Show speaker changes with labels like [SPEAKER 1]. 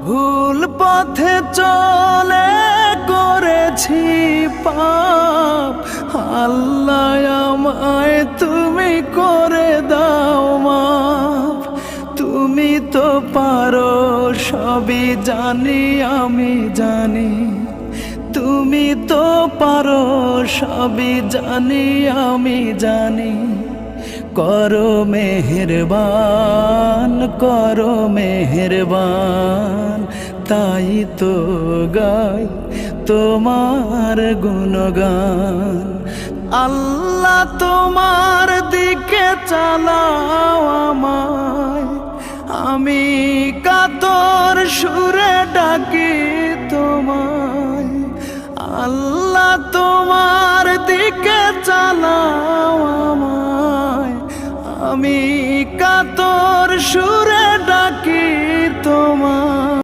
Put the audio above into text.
[SPEAKER 1] ভুল পথে চলে করেছি পাপ, আল্লাহ আমায় তুমি করে দাও মাফ। তুমি তো পারো সবই জানি আমি জানি, তুমি তো পারো সবই জানি আমি জানি। করো মেহেরবান, করো মেহেরবান, তাই তো গাই তোমার গুণগান। আল্লাহ তোমার দিকে চালাও আমায়, আমি কাতর সুরে ডাকি তোমায়। আল্লাহ তোমার দিকে চালাও আমায়, আমি কাতর সুরে ডাকি তোমায়।